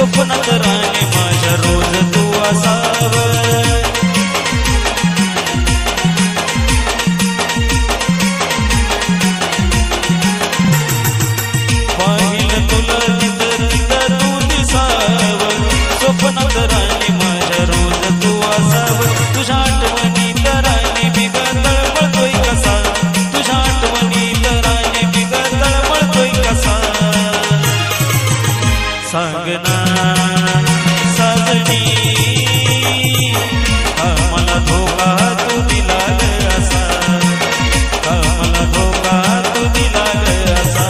स्वप्नात राणी माझ्या रोज तू असावं. पाहिलं तुला तिथं तिथं तू दिसावं. स्वप्नात राणी माझ्या रोज तू असावं. तुझ्या आठवणीत राणी मी तळमळतोय कसा. तुझ्या आठवणीत राणी मी तळमळतोय कसा. सांग ना साजणी मला धोका तू दिला ग असा. मला धोका तू दिला ग असा.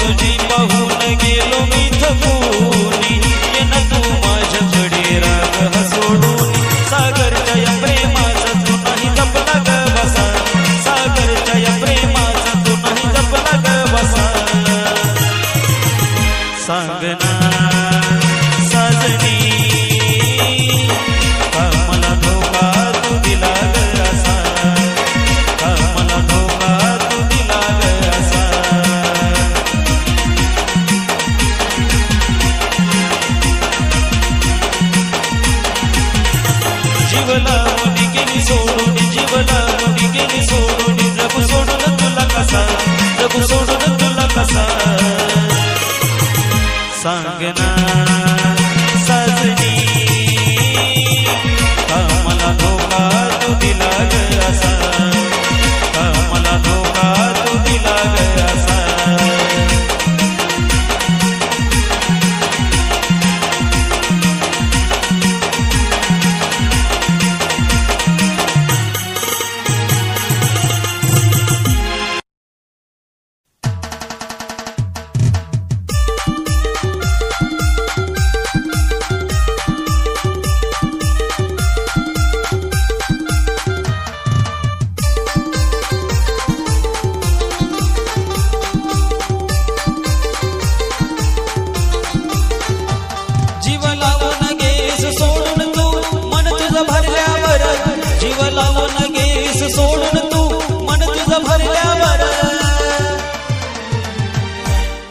तुझी पाहून गेलो मी थकूनी. येन तू माझ्याकडे राग सोडून. सागरच्या या प्रेमाचा तू नाही जपला ग बसा. सागरच्या या प्रेमाचा तू नाही जपला ग बसा. सांग ना साजणी मला धोका तू दिला ग असा. मला धोका तू दिला ग असा. जीवलावणी गेली सोडून. जीवलावणी गेली सोडून. जग सोडून तुला कसा. जग सोडून तुला कसा. सांग ना साजणी मला धोका तू दिला ग असा. मला धोका तू दिला ग असा.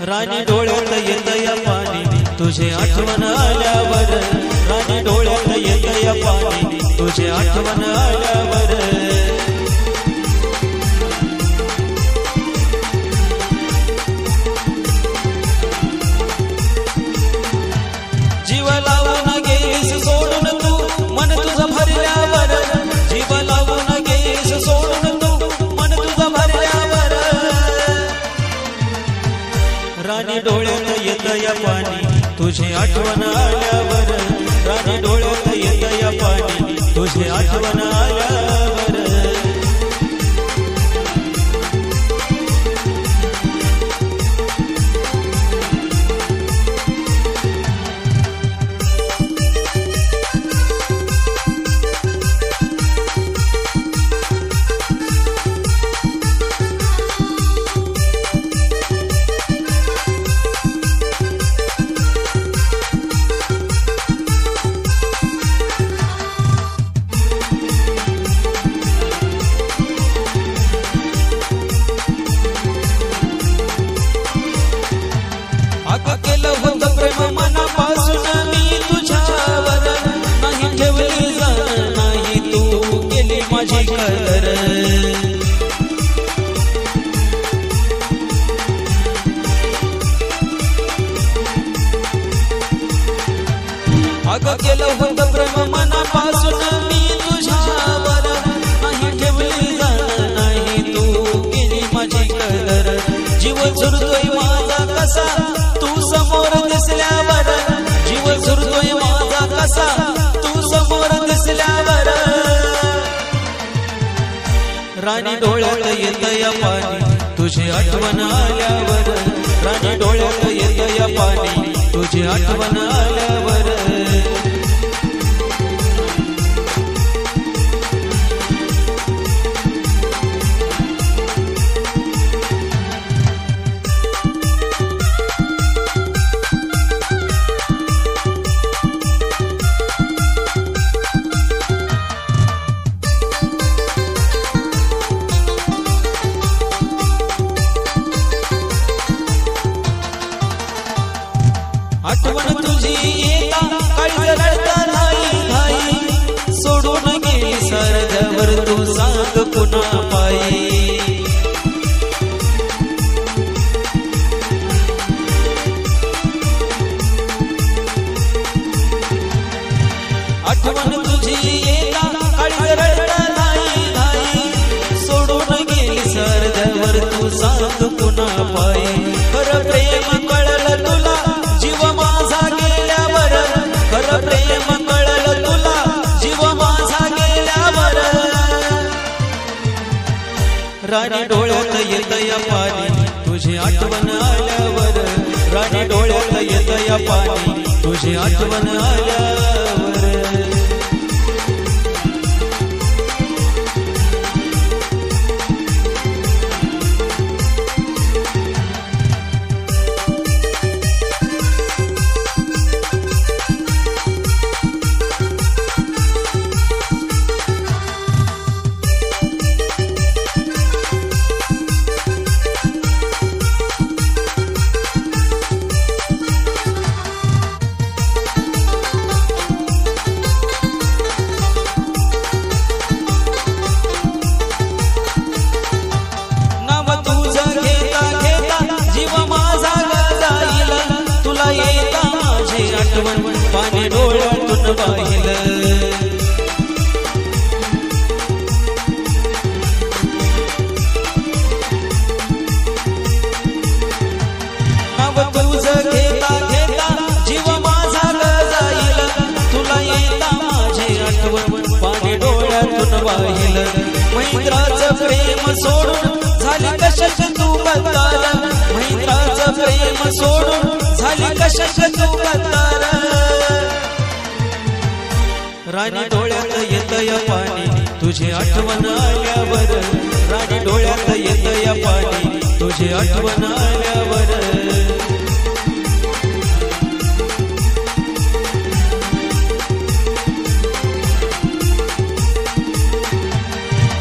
राणी डोळ्यात येत या पाणी तुझे आठवण आल्यावर. राणी डोळ्यात येत या पाणी तुझे आठवण आल्यावर. जीव लावून गेस सोडून तू मन तुझं भरल्यावर. जीव लावून गेस सोडून तू मन तुझं भरल्यावर. राणी डोळ्यात येत या पाणी तुझे आठवण आल्यावर. राणी डोळ्यात येत या पाणी तुझे आठवण आल्यावर. अगं केलं होतं प्रेम मनापासून मी तुझ्यावर, नाही ठेवली जाण नाही तू केली माझी कदर. जीव जीव झुरतोय माझा कसा तू समोर दिसल्यावर, जीव झुरतोय माझा कसा तू समोर दिसल्यावर. राणी डोळ्यात येतया पाणी तुझी आठवण आल्यावर, राणी डोळ्यात येतया पाणी तुझी आठवण आल्यावर. आठवण तुझी येता काळीज रडता नाही घाई, सोडून गेली सरजवर तू सांग पुन्हा पायी. आठवण तुझी येता काळीज रडता नाही घाई, सोडून गेली सरजवर तू सांग पुन्हा पायी. खरं प्रेम कळलं तुला जीव माझा गेल्यावर, खरं प्रेम कळलं तुला जीव माझा गेल्यावर. राणी डोळ्यात येतया पाणी तुझी आठवण आल्यावर, राणी डोळ्यात येतया पाणी तुझी आठवण आल्यावर. पाणी डोळ्यातून वाहिलं, नाव तुझं घेता घेता जीव माझा जाईल, तुला येता माझे आठवण पाणी डोळ्यातून वाहिलं. मैत्राचं प्रेम सोडून झाली कशाच तू गद्दार, मैत्राचं प्रेम सोडून झाली कशाच तू गद्दार. राणी डोळ्यात येतया पाणी तुझी आठवण आल्यावर, राणी डोळ्यात येतया पाणी तुझी आठवण आल्यावर.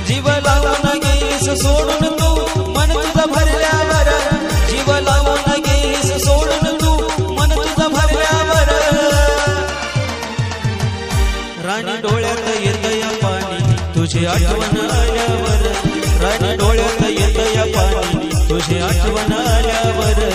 जीव लावून गेलीस सोडून तू मन तुझं भरल्यावर, जीव लावून गेलीस सोडून तू मन तुझं भरल्यावर. राणी डोळ्यात येतया पाणी तुझी आठवण आल्यावर, राणी डोळ्यात येतया पाणी तुझी आठवण आल्यावर.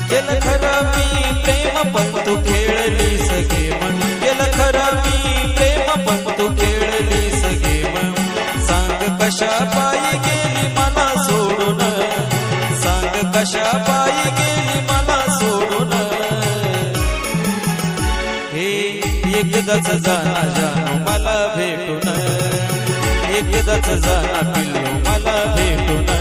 केलं खरं मी प्रेम पण तू खेळलीस गेम, केलं खरं मी प्रेम पण तू खेळलीस गेम. सांग कशा पायी गेली मला सोडून, सांग कशा पायी गेली मला सोडून. हे एकदाच जाना जानू मला भेटून, एकदाच जाना पिल्लू मला भेटून.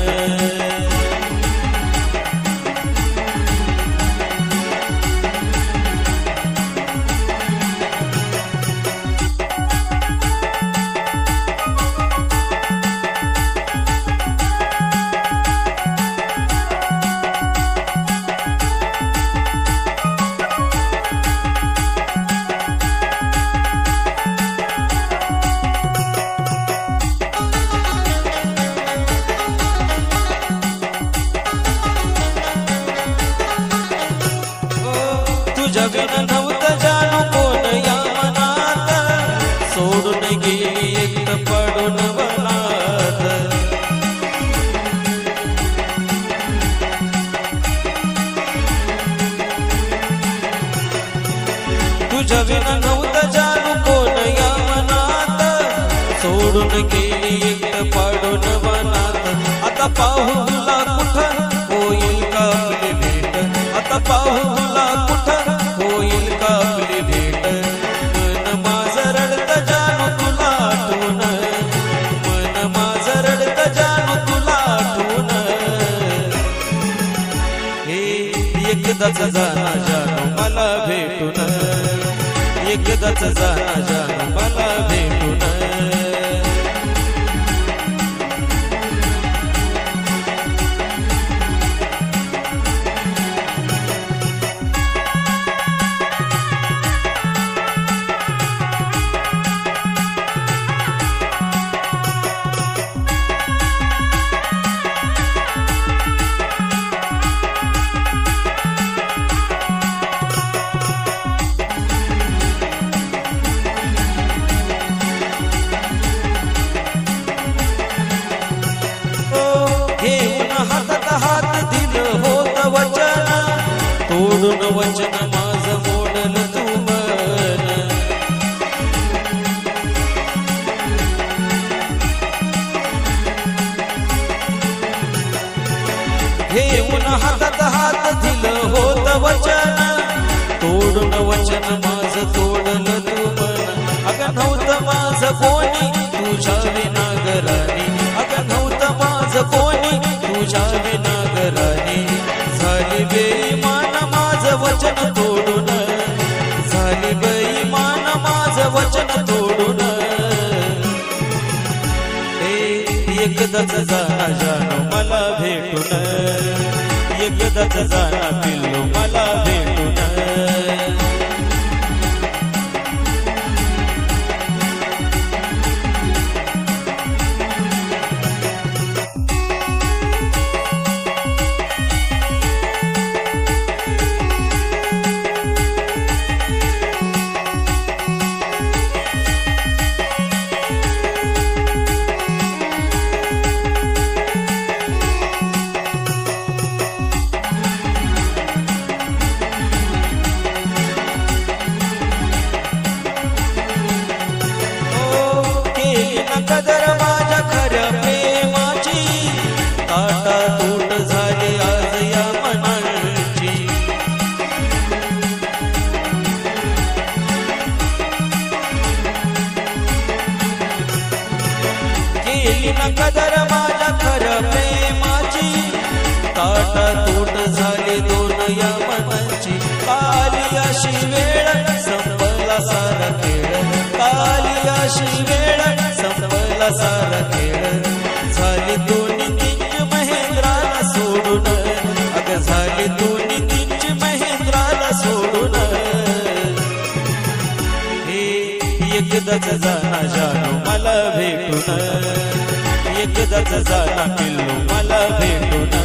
तुझ्या विना नव्हतं जानू कोण या मनात, सोडून गेली एकटं पाडून वनात. आता पाहू तुला कुठं होईल का आपली भेट, आता पाहू तुला कुठं होईल का आपली भेट. मन माझं रडतं जानू तुला आठवून, मन माझं रडतं जानू तुला आठवून. हे एकदाच जाना जानू मला भेटून, एकदाच जाना जानू मला भेटून. हातात हात दिलं होत वचन, तोडून वचन माझं मोडल तू मन. घेऊन हातात हात दिलं होत वचन, तोडून वचन माझं तोडल तू मन. अगं नव्हतं माझं कोणी तुझ्या विना घरानी, अगं नव्हतं माझं कोणी तुझ्या विना घरानी. झाली बेईमान माझं वचन तोडून, झाली बेईमान माझं वचन तोडून. एकदाच जाना जानू मला भेटून, एकदाच जाना पिल्लू मला भेटून. कदर माझ्या खऱ्या प्रेमाची, ताटा तूट झाली आज या मनाची. केली ना कदर माझ्या खऱ्या प्रेमाची, ताटा तूट झाली दोन या मनाची. काली अशी वेळ संपला सारा खेळ, काली अशी वेळ संपला सारा खेळ. झाली दोन्ही तीच महेंद्राला सोडून, अगं झाली दोन्ही तीच महेंद्राला सोडून. हे एकदाच जाना जानू मला भेटून, एकदाच जाना पिल्लू मला भेटून.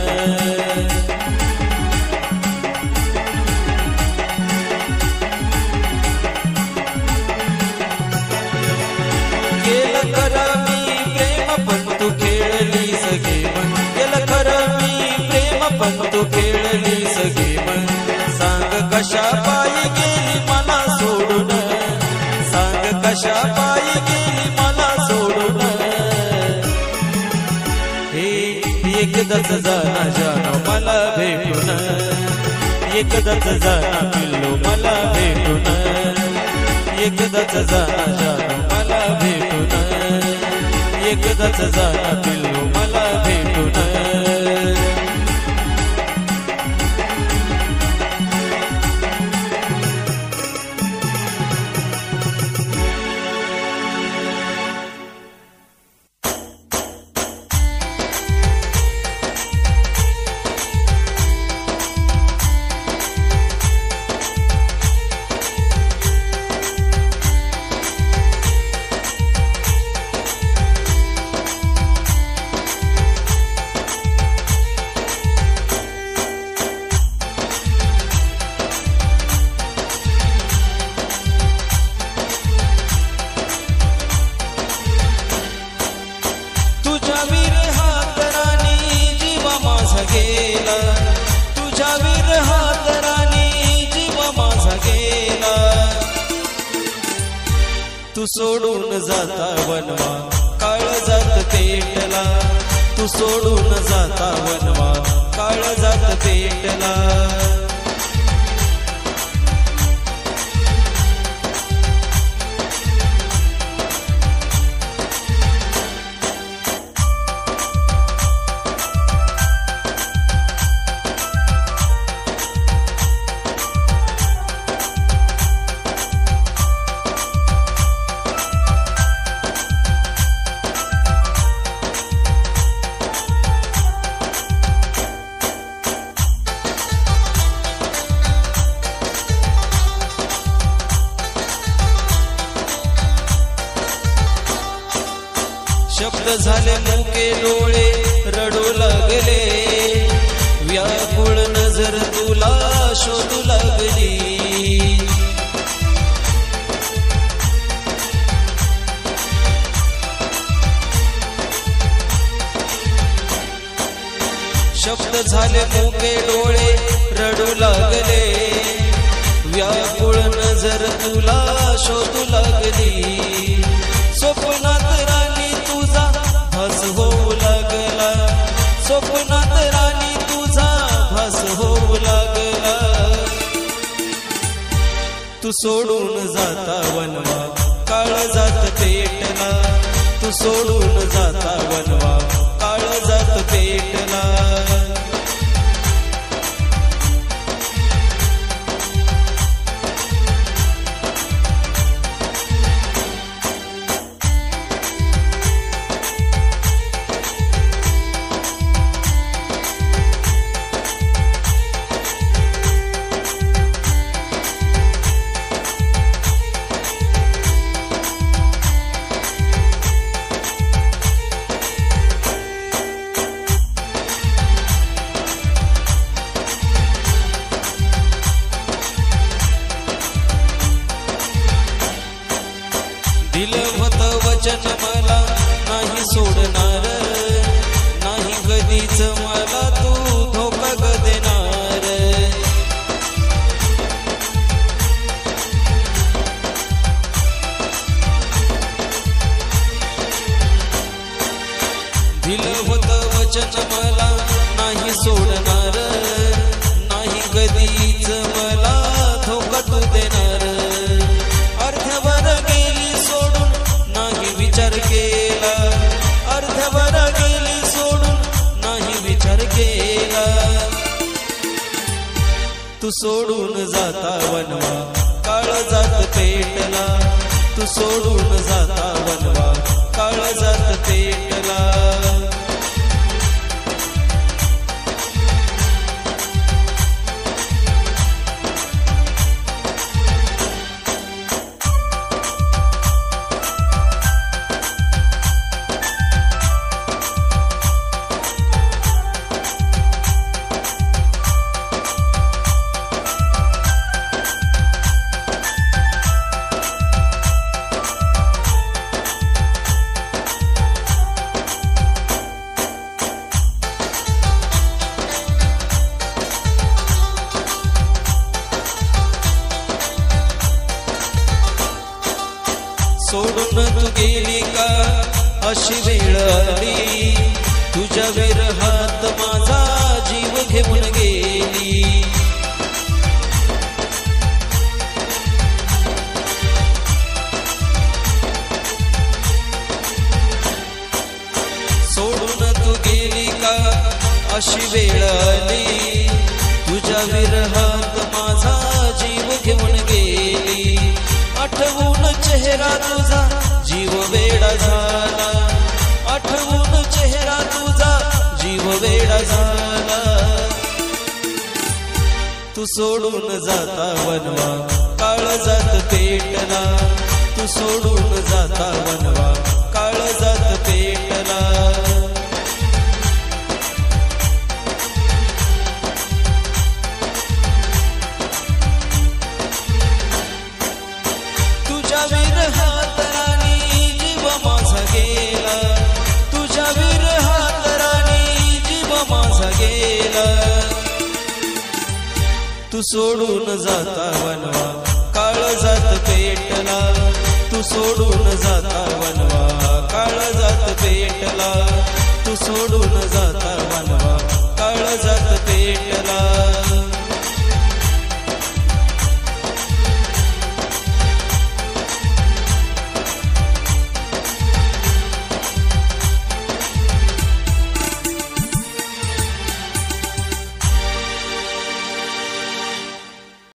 केलं खरं मी प्रेम पण तू खेळलीस गेम, केलं खरं मी प्रेम पण तू खेळलीस गेम. सांग कशा पायी गेली मला सोडून, सांग कशा पायी गेली मला सोडून. हे एकदाच जाना जानू मला भेटून, एकदाच जाना पिल्लू मला भेटून. एकदाच जाना जानू मला भेटून, एकदाच जाना पिल्लू मला भेटून. सोडून जाता वनवा काळजात पेटला, तू सोडून जाता वनवा काळजात पेटला. शब्द झाले मुके डोळे रडू लागले, व्याकुळ नजर तुला शोधू लागली. शब्द झाले मुके डोळे रडू लागले, व्याकुळ नजर तुला शोधू लागली. स्वप्नात राणी तुझा भास होऊ लागला, स्वप्नात राणी तुझा भास होऊ लागला. तू सोडून जाता वनवा काळजात पेटला, तू सोडून जाता वनवा काळजात पेटला. दिलं होतं वचन मला नाही सोडणार, नाही कधीच मला तू धोका ग देणार. दिलं होतं वचन मला नाही सोडणार, नाही कधीच मला धोका तू देणार. अर्ध्यावर गेली सोडून नाही विचार केला, अर्ध्यावर गेली सोडून नाही विचार केला. तू सोडून जाता वनवा काळजात पेटला, तू सोडून जाता वनवा काळजात पेटला. सोडून तू गेली का अशी वेळ आली, तुझ्या विरहात माझा जीव घेऊन गेली. सोडून तू गेली का अशी वेळ आली, तुझ्या विरहात माझा जीव घेऊन गेली. आठवून चेहरा तुझा जीव वेडा झाला, आठवून चेहरा तुझा जीव वेडा झाला. तू सोडून जाता वनवा काळजात पेटला, तू सोडून जाता वनवा काळजात पेटला. तुझ्या विरहात राणी जीव माझा गेला, तुझ्या विरहात राणी जीव माझा गेला. तू सोडून जाता वनवा काळजात पेटला, तू सोडून जाता वनवा काळजात पेटला, तू सोडून जाता वनवा काळजात पेटला.